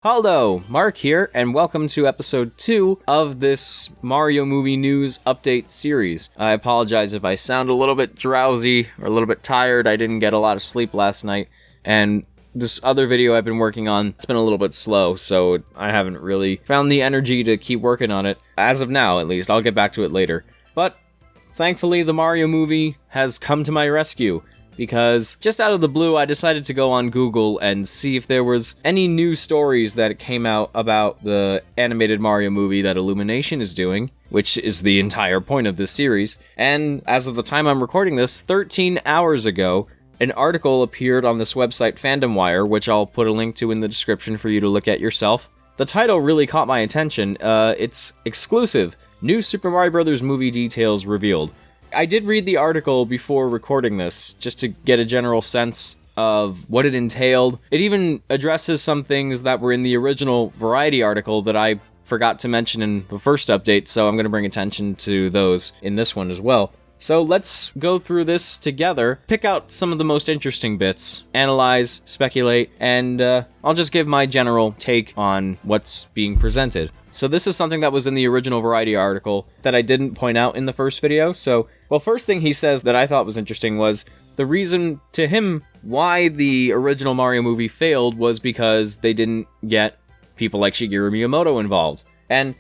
Hello, Marc here, and welcome to episode 2 of this Mario movie news update series. I apologize if I sound a little bit drowsy or a little bit tired. I didn't get a lot of sleep last night, and this other video I've been working on, it's been a little bit slow, so I haven't really found the energy to keep working on it. As of now, at least. I'll get back to it later. But thankfully, the Mario movie has come to my rescue, because just out of the blue, I decided to go on Google and see if there was any new stories that came out about the animated Mario movie that Illumination is doing, which is the entire point of this series. And as of the time I'm recording this, 13 hours ago, an article appeared on this website Fandom Wire, which I'll put a link to in the description for you to look at yourself. The title really caught my attention. It's exclusive. New Super Mario Bros. Movie details revealed. I did read the article before recording this, just to get a general sense of what it entailed. It even addresses some things that were in the original Variety article that I forgot to mention in the first update, so I'm going to bring attention to those in this one as well. So let's go through this together, pick out some of the most interesting bits, analyze, speculate, and I'll just give my general take on what's being presented. So this is something that was in the original Variety article that I didn't point out in the first video. So, well, first thing he says that I thought was interesting was the reason to him why the original Mario movie failed was because they didn't get people like Shigeru Miyamoto involved. And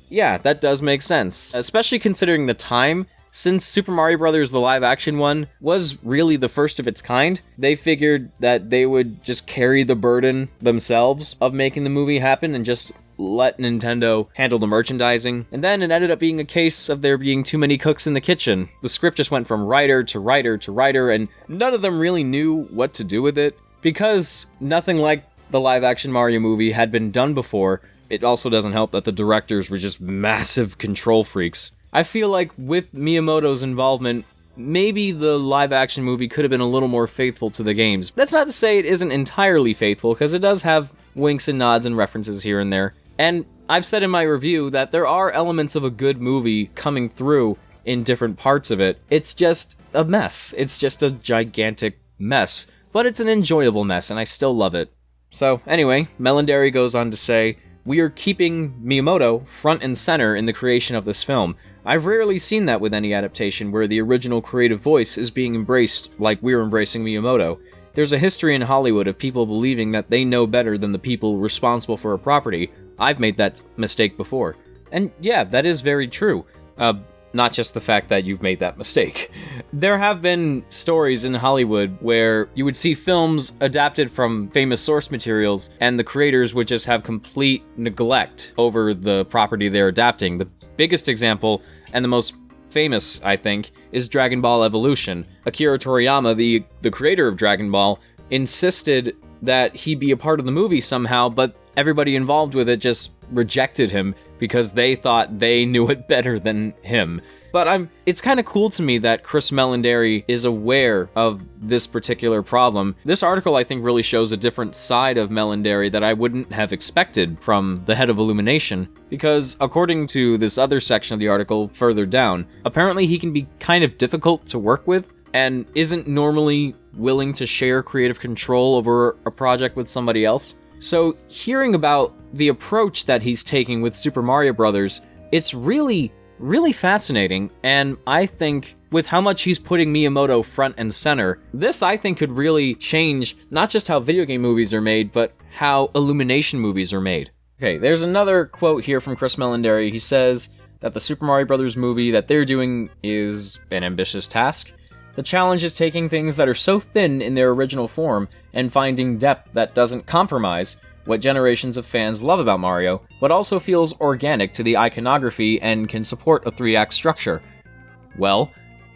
yeah, that does make sense, especially considering the time. Since Super Mario Bros. The live-action one was really the first of its kind, they figured that they would just carry the burden themselves of making the movie happen and just let Nintendo handle the merchandising. And then it ended up being a case of there being too many cooks in the kitchen. The script just went from writer to writer to writer, and none of them really knew what to do with it. Because nothing like the live-action Mario movie had been done before, it also doesn't help that the directors were just massive control freaks. I feel like with Miyamoto's involvement, maybe the live-action movie could have been a little more faithful to the games. That's not to say it isn't entirely faithful, because it does have winks and nods and references here and there. And I've said in my review that there are elements of a good movie coming through in different parts of it. It's just a mess. It's just a gigantic mess. But it's an enjoyable mess, and I still love it. So anyway, Melandari goes on to say, "We are keeping Miyamoto front and center in the creation of this film. I've rarely seen that with any adaptation where the original creative voice is being embraced like we're embracing Miyamoto. There's a history in Hollywood of people believing that they know better than the people responsible for a property. I've made that mistake before." And yeah, that is very true. Not just the fact that you've made that mistake. There have been stories in Hollywood where you would see films adapted from famous source materials, and the creators would just have complete neglect over the property they're adapting. The biggest example, and the most famous, I think, is Dragon Ball Evolution. Akira Toriyama, the creator of Dragon Ball, insisted that he be a part of the movie somehow, but everybody involved with it just rejected him because they thought they knew it better than him. But it's kind of cool to me that Chris Melandari is aware of this particular problem. This article, I think, really shows a different side of Melandari that I wouldn't have expected from the head of Illumination, because according to this other section of the article further down, apparently he can be kind of difficult to work with and isn't normally willing to share creative control over a project with somebody else. So hearing about the approach that he's taking with Super Mario Bros., it's really fascinating, and I think with how much he's putting Miyamoto front and center, this I think could really change not just how video game movies are made, but how Illumination movies are made. Okay, there's another quote here from Chris Melandari. He says that the Super Mario Bros. Movie that they're doing is an ambitious task. The challenge is taking things that are so thin in their original form and finding depth that doesn't compromise what generations of fans love about Mario, but also feels organic to the iconography and can support a 3-act structure. Well,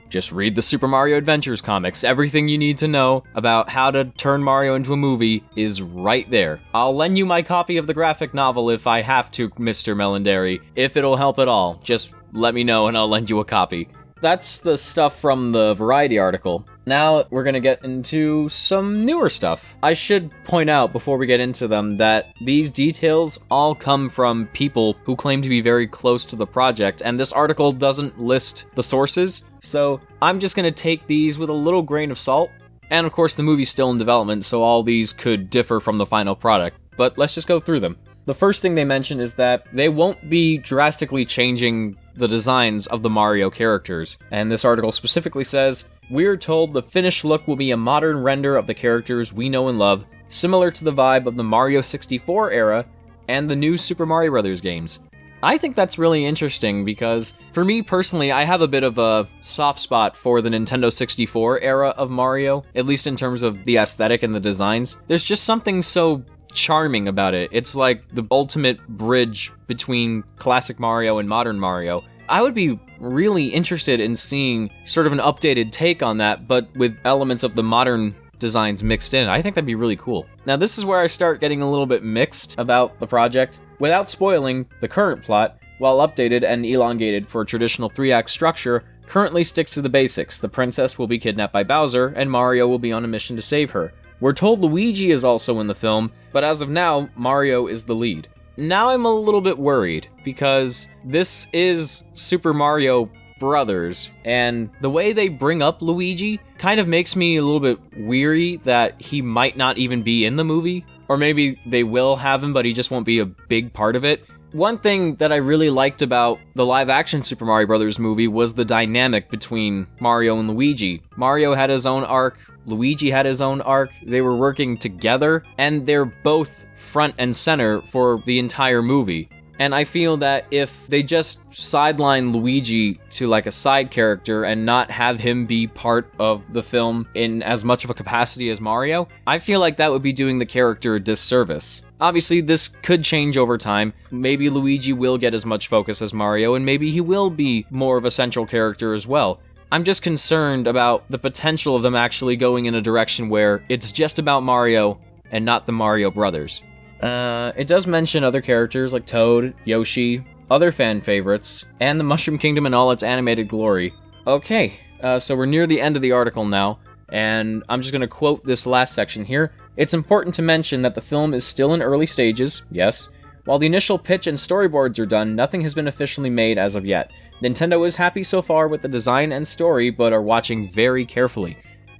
just read the Super Mario Adventures comics. Everything you need to know about how to turn Mario into a movie is right there. I'll lend you my copy of the graphic novel if I have to, Mr. Melandari. If it'll help at all, just let me know and I'll lend you a copy. That's the stuff from the Variety article. Now we're gonna get into some newer stuff. I should point out before we get into them that these details all come from people who claim to be very close to the project, and this article doesn't list the sources, so I'm just gonna take these with a little grain of salt. And of course the movie's still in development, so all these could differ from the final product. but let's just go through them. The first thing they mention is that they won't be drastically changing the designs of the Mario characters, and this article specifically says, "We're told the finished look will be a modern render of the characters we know and love, similar to the vibe of the Mario 64 era and the new Super Mario Bros. Games." I think that's really interesting because, for me personally, I have a bit of a soft spot for the Nintendo 64 era of Mario, at least in terms of the aesthetic and the designs. There's just something so charming about it. It's like the ultimate bridge between classic Mario and modern Mario. I would be really interested in seeing sort of an updated take on that, but with elements of the modern designs mixed in. I think that'd be really cool. Now, this is where I start getting a little bit mixed about the project. Without spoiling, the current plot, while updated and elongated for a traditional 3-act structure, currently sticks to the basics. The princess will be kidnapped by Bowser, and Mario will be on a mission to save her. We're told Luigi is also in the film, but as of now, Mario is the lead. Now I'm a little bit worried, because this is Super Mario Brothers, and the way they bring up Luigi kind of makes me a little bit weary that he might not even be in the movie, or maybe they will have him, but he just won't be a big part of it. One thing that I really liked about the live-action Super Mario Bros. Movie was the dynamic between Mario and Luigi. Mario had his own arc, Luigi had his own arc, they were working together, and they're both front and center for the entire movie. And I feel that if they just sideline Luigi to like a side character and not have him be part of the film in as much of a capacity as Mario, I feel like that would be doing the character a disservice. Obviously, this could change over time. Maybe Luigi will get as much focus as Mario, and maybe he will be more of a central character as well. I'm just concerned about the potential of them actually going in a direction where it's just about Mario and not the Mario Brothers. It does mention other characters like Toad, Yoshi, other fan favorites, and the Mushroom Kingdom in all its animated glory. Okay, so we're near the end of the article now, and I'm just going to quote this last section here. "It's important to mention that the film is still in early stages, yes. While the initial pitch and storyboards are done, nothing has been officially made as of yet. Nintendo is happy so far with the design and story, but are watching very carefully.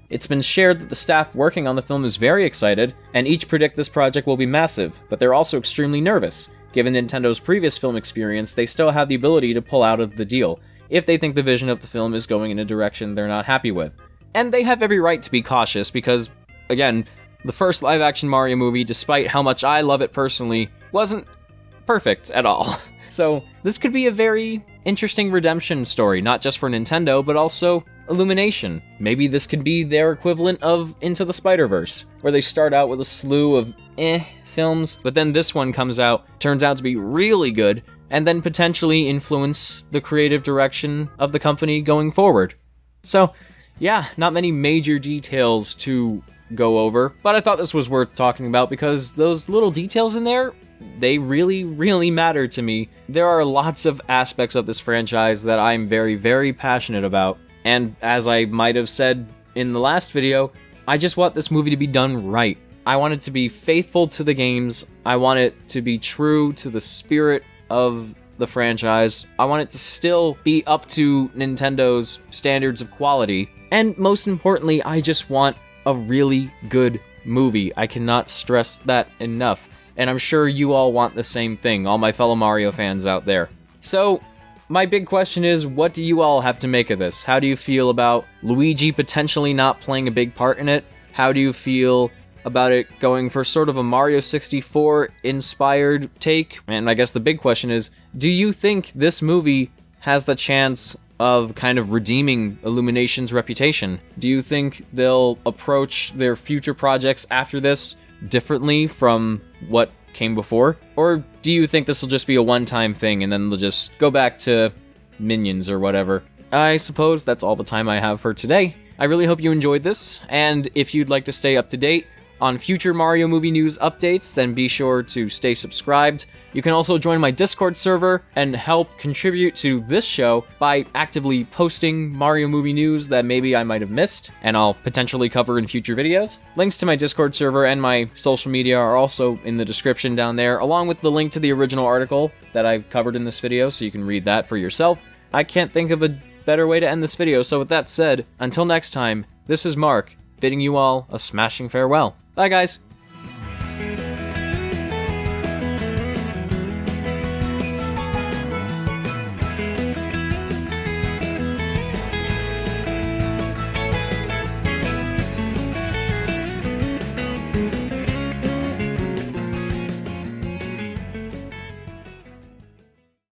It's been shared that the staff working on the film is very excited, and each predict this project will be massive, but they're also extremely nervous. Given Nintendo's previous film experience, they still have the ability to pull out of the deal, if they think the vision of the film is going in a direction they're not happy with. And they have every right to be cautious, because, again, the first live-action Mario movie, despite how much I love it personally, wasn't perfect at all. So, this could be a very interesting redemption story, not just for Nintendo, but also Illumination. Maybe this could be their equivalent of Into the Spider-Verse, where they start out with a slew of films, but then this one comes out, turns out to be really good, and then potentially influence the creative direction of the company going forward. So, yeah, not many major details to go over, but I thought this was worth talking about because those little details in there, they really, really matter to me. There are lots of aspects of this franchise that I'm very, very passionate about. And as I might have said in the last video, I just want this movie to be done right. I want it to be faithful to the games. I want it to be true to the spirit of the franchise. I want it to still be up to Nintendo's standards of quality. And most importantly, I just want a really good movie. I cannot stress that enough. And I'm sure you all want the same thing, all my fellow Mario fans out there. So, my big question is, what do you all have to make of this? How do you feel about Luigi potentially not playing a big part in it? How do you feel about it going for sort of a Mario 64 inspired take? And I guess the big question is, do you think this movie has the chance of kind of redeeming Illumination's reputation? Do you think they'll approach their future projects after this differently from what came before? Or do you think this will just be a one-time thing and then they'll just go back to Minions or whatever? I suppose that's all the time I have for today. I really hope you enjoyed this, and if you'd like to stay up to date on future Mario movie news updates, then be sure to stay subscribed. You can also join my Discord server and help contribute to this show by actively posting Mario movie news that maybe I might have missed, and I'll potentially cover in future videos. Links to my Discord server and my social media are also in the description down there, along with the link to the original article that I've covered in this video, so you can read that for yourself. I can't think of a better way to end this video, so with that said, until next time, this is Mark, bidding you all a smashing farewell. Bye, guys!